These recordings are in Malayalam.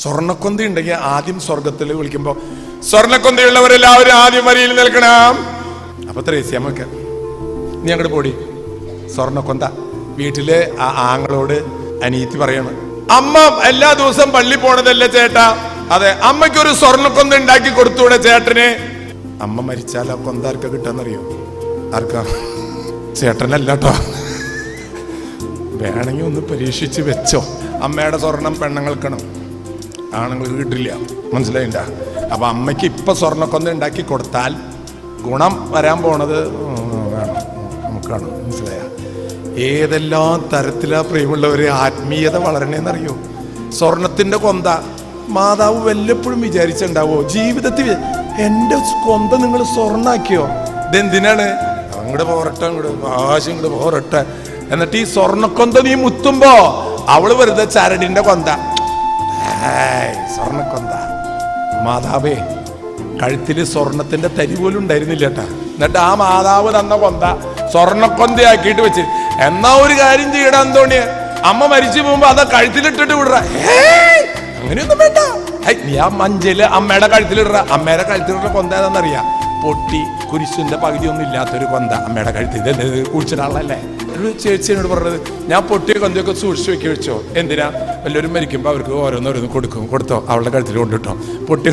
സ്വർണ്ണക്കൊന്ത ഉണ്ടെങ്കിൽ ആദ്യം സ്വർഗത്തിൽ വിളിക്കുമ്പോ സ്വർണ്ണക്കൊന്തയുള്ളവരെല്ലാവരും ആദ്യം വരിയിൽ നിൽക്കണം. അപ്പൊ ത്രേസ്യാമ്മക്ക് നീ അങ്ങോട്ട് പോടി സ്വർണ്ണക്കൊന്ത. വീട്ടില് ആ ആങ്ങളോട് അനിയത്തി പറയാണ്, അമ്മ എല്ലാ ദിവസം പള്ളി പോണതല്ലേ ചേട്ടാ? അതെ, അമ്മയ്ക്കൊരു സ്വർണ്ണക്കൊന്ത ഉണ്ടാക്കി കൊടുത്തൂടെ ചേട്ടന്? അമ്മ മരിച്ചാൽ ആ കൊന്ത ആർക്കാ കിട്ടാന്നറിയോ? ആർക്കാ? ചേട്ടനല്ല കേട്ടോ. വേണമെങ്കിൽ ഒന്ന് പരീക്ഷിച്ച് വെച്ചോ. അമ്മയുടെ സ്വർണം പെണ്ണുങ്ങൾക്കണം, ആണുങ്ങൾക്ക് കിട്ടില്ല. മനസ്സിലായിണ്ട? അപ്പൊ അമ്മയ്ക്ക് ഇപ്പൊ സ്വർണ്ണക്കൊന്ത ഉണ്ടാക്കി കൊടുത്താൽ ഗുണം വരാൻ പോണത് വേണം നമുക്കാണ്. മനസ്സിലായ? ഏതെല്ലാം തരത്തിലാ പ്രിയമുള്ളവരെ ആത്മീയത വളരണേന്നറിയോ? സ്വർണത്തിന്റെ കൊന്ത മാതാവ് വല്ലപ്പോഴും വിചാരിച്ചുണ്ടാവോ ജീവിതത്തിൽ എന്റെ കൊന്ത നിങ്ങൾ സ്വർണ്ണാക്കിയോ? ഇതെന്തിനാണ്? അങ്ങോട്ട് പോരട്ടെ, അങ്ങോട്ട് ആശം ഇങ്ങോട്ട് പോരട്ടെ. എന്നിട്ട് ഈ സ്വർണ്ണക്കൊന്ത നീ മുത്തുമ്പോ അവള് വെറുതെ ചരടിന്റെ കൊന്ത, സ്വർണ്ണക്കൊന്ത. മാതാവേ, കഴുത്തില് സ്വർണത്തിന്റെ തരി പോലും ഉണ്ടായിരുന്നില്ല കേട്ടാ. എന്നിട്ട് ആ മാതാവ് തന്ന കൊന്ത സ്വർണ്ണക്കൊന്തയാക്കിയിട്ട് വെച്ച്. എന്നാ ഒരു കാര്യം ചെയ്യടാ അന്തോണിയെ, അമ്മ മരിച്ചു പോകുമ്പോ അതാ കഴുത്തിലിട്ടിട്ട് വിടറ. അങ്ങനെയൊന്നും വേണ്ട. നീ ആ മഞ്ചല് അമ്മയുടെ കഴുത്തിലിടറ. അമ്മയുടെ കഴുത്തിലിടുന്ന കൊന്ത ഏതാന്നറിയാം? പൊട്ടി കുരിശിന്റെ പകുതി ഒന്നും ഇല്ലാത്തൊരു കൊന്ത അമ്മയുടെ കഴുത്തിൽ. ഇത് കുഴിച്ചിടാളല്ലേ? ഒരു ചേച്ചിയോട് പറഞ്ഞത്, ഞാൻ പൊട്ടിയ കൊന്തയൊക്കെ സൂക്ഷിച്ചു വെക്കി വെച്ചോ. എന്തിനാ? എല്ലാവരും മരിക്കുമ്പോ അവർക്ക് ഓരോന്നോരോന്ന് കൊടുത്തോ അവളുടെ കഴുത്തിൽ കൊണ്ടിട്ടോ. പൊട്ടി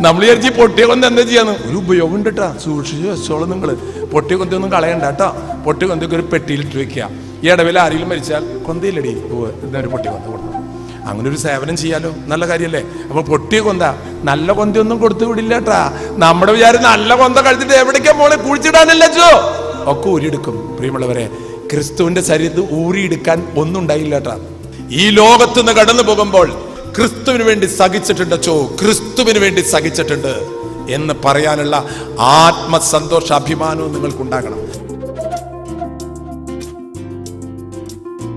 നമ്മൾ വിചാരിച്ച് പൊട്ടിയ കൊന്ത എന്താ ചെയ്യാന്ന്? ഒരു ഉപയോഗം ഉണ്ട് കേട്ടാ, സൂക്ഷിച്ച് വെച്ചോളൂ നിങ്ങള്. പൊട്ടിയ കൊന്തയൊന്നും കളയണ്ട കേട്ടോ. പൊട്ടിയ കൊന്തയൊക്കെ ഒരു പെട്ടിയിലിട്ട് വെക്കുക. ഈ ഇടവിൽ ആരെങ്കിലും മരിച്ചാൽ കൊന്തയില്ലടി, ഇതൊരു പൊട്ടിയ കൊന്ത കൊടുത്തു. അങ്ങനെ ഒരു സേവനം ചെയ്യാലോ, നല്ല കാര്യല്ലേ? അപ്പൊ പൊട്ടിയ കൊന്ത, നല്ല കൊന്തയൊന്നും കൊടുത്തു വിടില്ല കേട്ടാ. നമ്മുടെ വിചാരം നല്ല കൊന്ത കഴിച്ചിട്ട് എവിടേക്കാ മോളെ കുഴിച്ചിടാനല്ലോ ഒക്കെ ഊരിയെടുക്കും. പ്രിയമുള്ളവരെ, ക്രിസ്തുവിന്റെ ശരീരത്തിൽ ഊരിയെടുക്കാൻ ഒന്നും ഉണ്ടായില്ല കേട്ടാ. ഈ ലോകത്ത് നിന്ന് കടന്നു പോകുമ്പോൾ ക്രിസ്തുവിന് വേണ്ടി സഹിച്ചിട്ടുണ്ട് ചോ, ക്രിസ്തുവിന് വേണ്ടി സഹിച്ചിട്ടുണ്ട് എന്ന് പറയാനുള്ള ആത്മസന്തോഷ അഭിമാനവും നിങ്ങൾക്കുണ്ടാകണം.